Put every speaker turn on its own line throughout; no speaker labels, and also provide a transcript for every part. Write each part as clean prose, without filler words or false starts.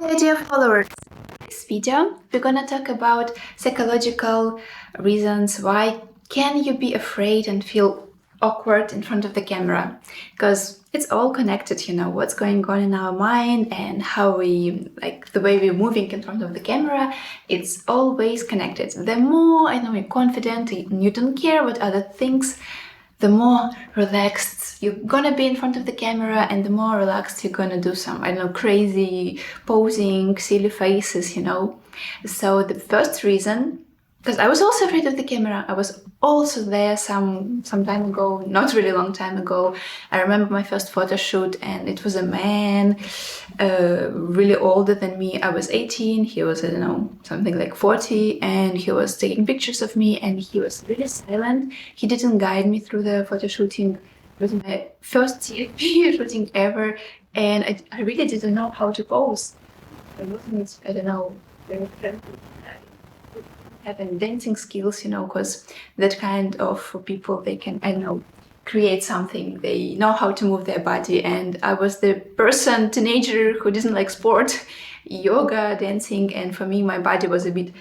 Hey dear followers, in this video we're gonna talk about psychological reasons why can you be afraid and feel awkward in front of the camera, because it's all connected, what's going on in our mind and how we the way we're moving in front of the camera. It's always connected. The more you're confident and you don't care what other thinks, the more relaxed you're gonna be in front of the camera, and the more relaxed you're gonna do some, crazy posing, silly faces. So the first reason, because I was also afraid of the camera. I was also there some time ago, not really long time ago. I remember my first photo shoot, and it was a man, really older than me. I was 18, he was, something like 40, and he was taking pictures of me, and he was really silent. He didn't guide me through the photo shooting. It was my first TFP shooting ever, and I really didn't know how to pose. I wasn't, very friendly. Have any dancing skills, because that kind of people, they can, create something. They know how to move their body. And I was the teenager who didn't like sport, yoga, dancing. And for me, my body was a bit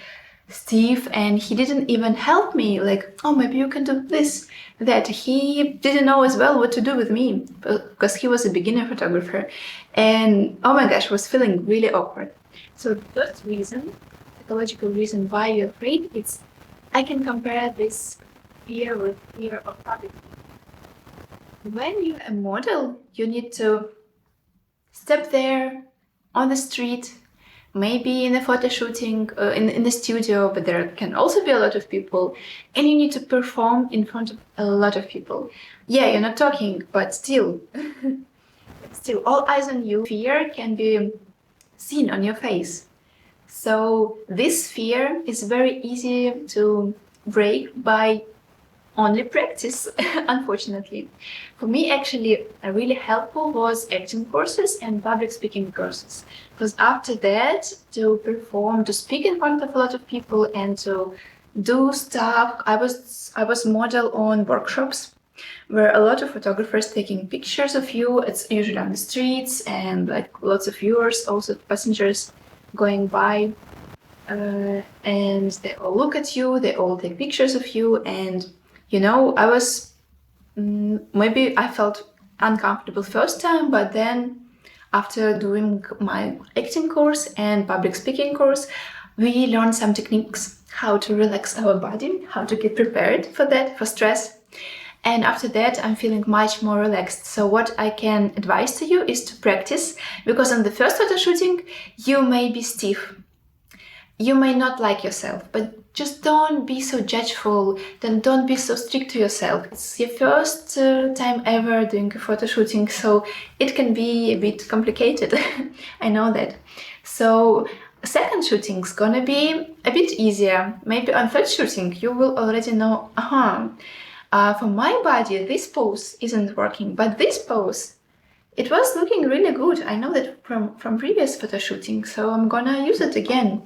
stiff, and he didn't even help me. Like, oh, maybe you can do this, that. He didn't know as well what to do with me, because he was a beginner photographer. And oh my gosh, I was feeling really awkward. So the first reason, psychological reason why you're afraid, it's, I can compare this fear with fear of public. When you're a model, you need to step there on the street, maybe in a photo shooting, in the studio, but there can also be a lot of people, and you need to perform in front of a lot of people. Yeah, you're not talking, but still, all eyes on you. Fear can be seen on your face. So this fear is very easy to break by only practice, unfortunately. For me, actually, really helpful was acting courses and public speaking courses. Because after that, to perform, to speak in front of a lot of people and to do stuff, I was model on workshops where a lot of photographers taking pictures of you. It's usually on the streets, and lots of viewers, also passengers going by, and they all look at you, they all take pictures of you, and I was, maybe I felt uncomfortable first time, but then after doing my acting course and public speaking course, we learned some techniques, how to relax our body, how to get prepared for that, for stress. And after that, I'm feeling much more relaxed. So what I can advise to you is to practice, because on the first photo shooting, you may be stiff. You may not like yourself, but just don't be so judgeful, then don't be so strict to yourself. It's your first time ever doing a photo shooting, so it can be a bit complicated. I know that. So second shooting's gonna be a bit easier. Maybe on third shooting, you will already know, for my body, this pose isn't working, but this pose, it was looking really good. I know that from previous photo shooting, so I'm gonna use it again.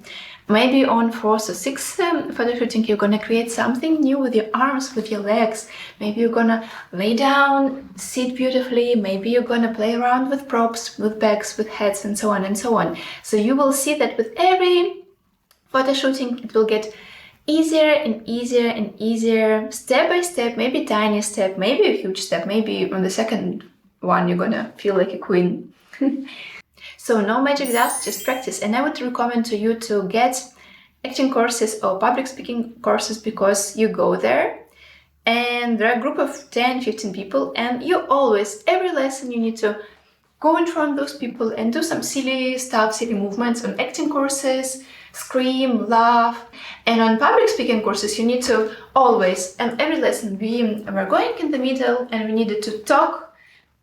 Maybe on fourth or sixth photo shooting, you're gonna create something new with your arms, with your legs. Maybe you're gonna lay down, sit beautifully. Maybe you're gonna play around with props, with bags, with heads, and so on and so on. So you will see that with every photo shooting, it will get easier and easier and easier, step by step, maybe tiny step, maybe a huge step, maybe on the second one you're gonna feel like a queen. So no magic dust, just practice. And I would recommend to you to get acting courses or public speaking courses, because you go there and there are a group of 10-15 people, and you always, every lesson, you need to go in front of those people and do some silly stuff, silly movements. On acting courses, scream, laugh. And on public speaking courses, you need to always, and every lesson, we were going in the middle and we needed to talk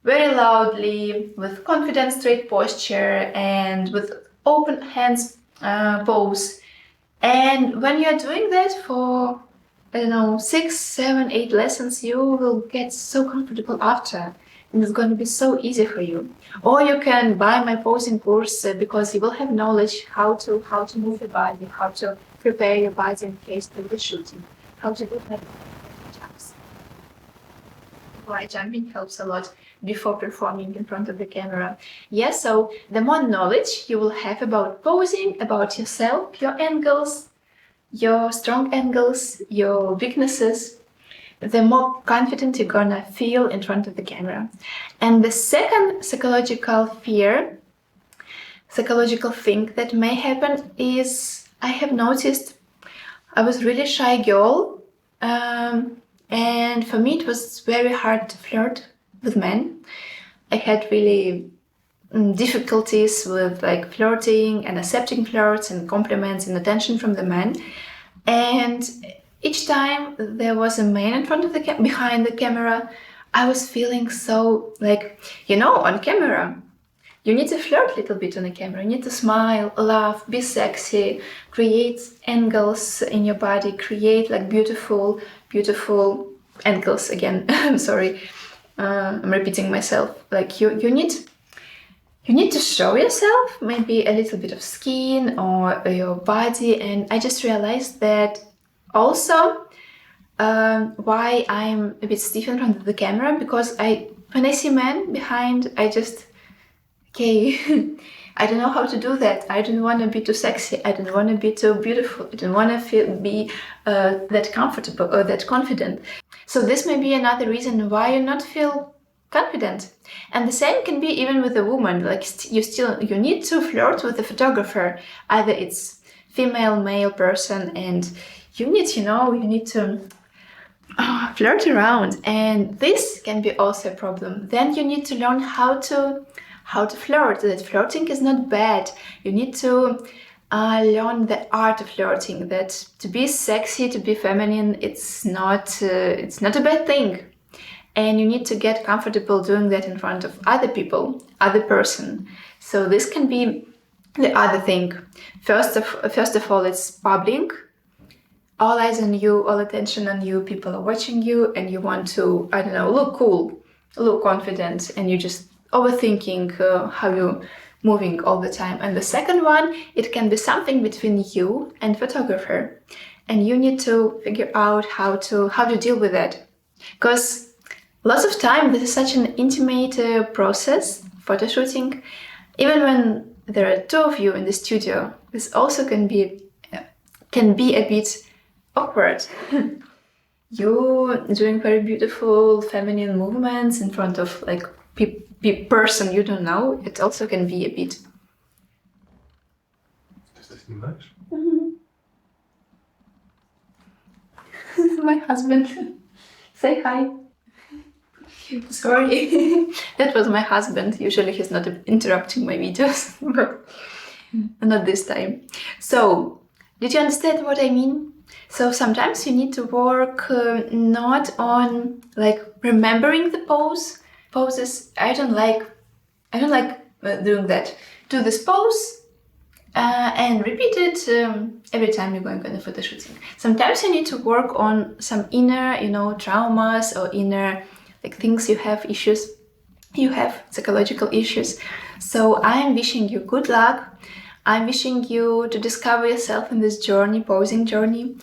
very loudly, with confident, straight posture, and with open hands pose. And when you're doing that for, 6, 7, 8 lessons, you will get so comfortable after. And it's going to be so easy for you. Or you can buy my posing course, because you will have knowledge how to move your body, how to prepare your body in case of the shooting, how to do that jumps. Why jumping helps a lot. before performing in front of the camera. Yes, so the more knowledge you will have about posing, about yourself, your angles, your strong angles, your weaknesses, the more confident you're gonna feel in front of the camera. And the second psychological thing that may happen is I have noticed I was really shy girl, and for me it was very hard to flirt with men. I had really difficulties with like flirting and accepting flirts and compliments and attention from the men. And each time there was a man in front of behind the camera, I was feeling so like, on camera, you need to flirt a little bit on the camera. You need to smile, laugh, be sexy, create angles in your body, create like beautiful angles again. I'm sorry, I'm repeating myself. Like you need to show yourself, maybe a little bit of skin or your body. And I just realized that also why I'm a bit stiff in front of the camera, because when I see men behind, I just, okay, I don't know how to do that. I don't want to be too sexy. I don't want to be too beautiful. I don't want to be that comfortable or that confident. So this may be another reason why you not feel confident. And the same can be even with a woman. Like you need to flirt with a photographer. Either it's female, male person, and you need to flirt around. And this can be also a problem. Then you need to learn how to flirt. That flirting is not bad. You need to learn the art of flirting. That to be sexy, to be feminine, it's not a bad thing. And you need to get comfortable doing that in front of other people, other person. So this can be the other thing. First of all, it's public. All eyes on you, all attention on you. People are watching you, and you want to, look cool, look confident, and you just overthinking how you're moving all the time. And the second one, it can be something between you and photographer, and you need to figure out how to deal with that, because lots of time this is such an intimate process, photo shooting. Even when there are two of you in the studio, this also can be a bit awkward. You doing very beautiful feminine movements in front of like person you don't know. It also can be a bit.
Does this much?
My husband. Say hi. Sorry. That was my husband. Usually he's not interrupting my videos, but not this time. So, did you understand what I mean? So sometimes you need to work not on like remembering the poses. I don't like doing that. Do this pose and repeat it every time you're going on a photo shooting. Sometimes you need to work on some inner, traumas or inner like things you have issues. You have psychological issues. So I'm wishing you good luck. I'm wishing you to discover yourself in this journey, posing journey.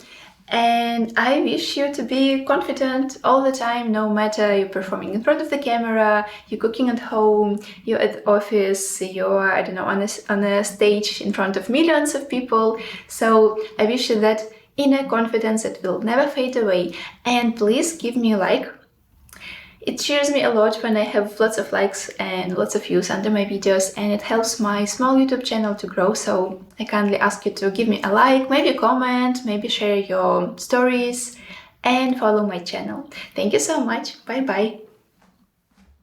And I wish you to be confident all the time, no matter you're performing in front of the camera, you're cooking at home, you're at the office, you're, on a stage in front of millions of people. So I wish you that inner confidence that will never fade away. And please give me a like. It cheers me a lot when I have lots of likes and lots of views under my videos, and it helps my small YouTube channel to grow. So I kindly ask you to give me a like, maybe comment, maybe share your stories, and follow my channel. Thank you so much. Bye bye.